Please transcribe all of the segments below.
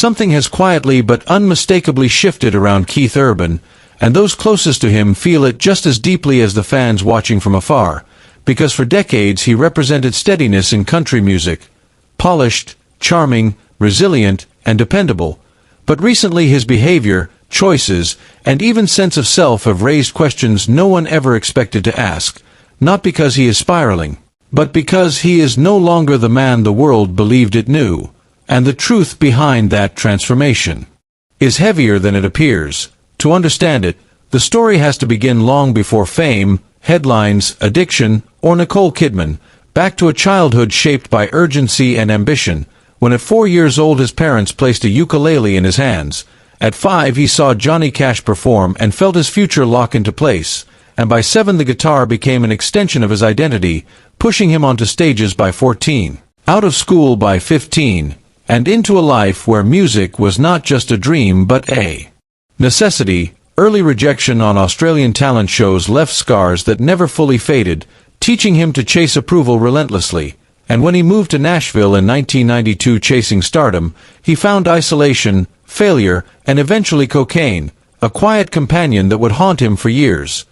Something has quietly but unmistakably shifted around Keith Urban, and those closest to him feel it just as deeply as the fans watching from afar, because for decades he represented steadiness in country music. Polished, charming, resilient, and dependable. But recently his behavior, choices, and even sense of self have raised questions no one ever expected to ask, not because he is spiraling, but because he is no longer the man the world believed it knew, and the truth behind that transformation is heavier than it appears. To understand it, the story has to begin long before fame, headlines, addiction, or Nicole Kidman, back to a childhood shaped by urgency and ambition. When at 4 years old his parents placed a ukulele in his hands. At 5 he saw Johnny Cash perform and felt his future lock into place, and by 7 the guitar became an extension of his identity, pushing him onto stages by 14, out of school by 15, and into a life where music was not just a dream but a necessity. Early rejection on Australian talent shows left scars that never fully faded, teaching him to chase approval relentlessly. And when he moved to Nashville in 1992 chasing stardom, he found isolation, failure, and eventually cocaine, a quiet companion that would haunt him for years.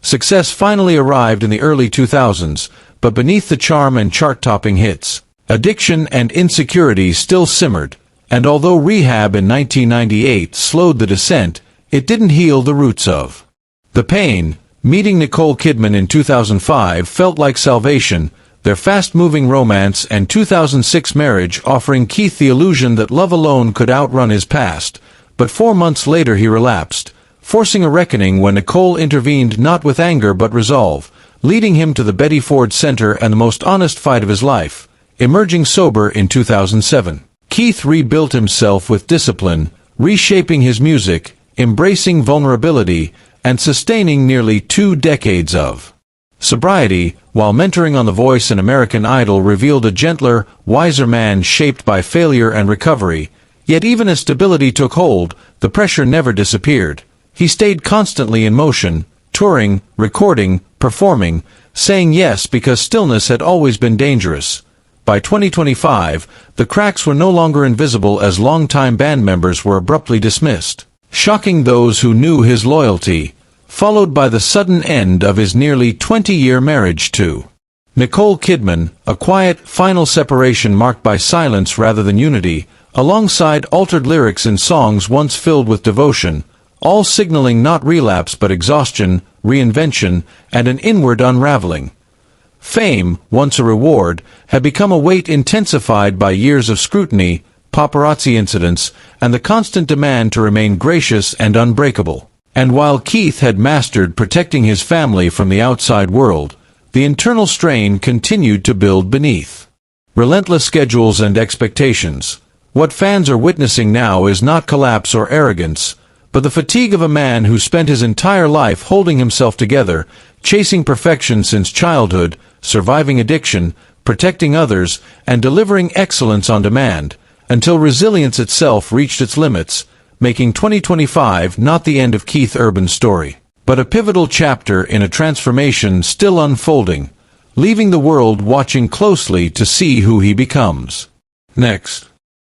Success finally arrived in the early 2000s, but beneath the charm and chart-topping hits, addiction and insecurity still simmered, and although rehab in 1998 slowed the descent, it didn't heal the roots of the pain. Meeting Nicole Kidman in 2005 felt like salvation, their fast-moving romance and 2006 marriage offering Keith the illusion that love alone could outrun his past. But 4 months later he relapsed, forcing a reckoning when Nicole intervened not with anger but resolve, leading him to the Betty Ford Center and the most honest fight of his life. Emerging sober in 2007, Keith rebuilt himself with discipline, reshaping his music, embracing vulnerability, and sustaining nearly 2 decades of sobriety. While mentoring on The Voice and American Idol revealed a gentler, wiser man shaped by failure and recovery, yet even as stability took hold, the pressure never disappeared. He stayed constantly in motion, touring, recording, performing, saying yes because stillness had always been dangerous. By 2025, the cracks were no longer invisible as longtime band members were abruptly dismissed, shocking those who knew his loyalty, followed by the sudden end of his nearly 20-year marriage to Nicole Kidman, a quiet, final separation marked by silence rather than unity, alongside altered lyrics in songs once filled with devotion, all signaling not relapse but exhaustion, reinvention, and an inward unraveling. Fame, once a reward, had become a weight intensified by years of scrutiny, paparazzi incidents, and the constant demand to remain gracious and unbreakable. And while Keith had mastered protecting his family from the outside world, the internal strain continued to build beneath relentless schedules and expectations. What fans are witnessing now is not collapse or arrogance, but the fatigue of a man who spent his entire life holding himself together, chasing perfection since childhood, surviving addiction, protecting others, and delivering excellence on demand, until resilience itself reached its limits, making 2025 not the end of Keith Urban's story, but a pivotal chapter in a transformation still unfolding, leaving the world watching closely to see who he becomes next.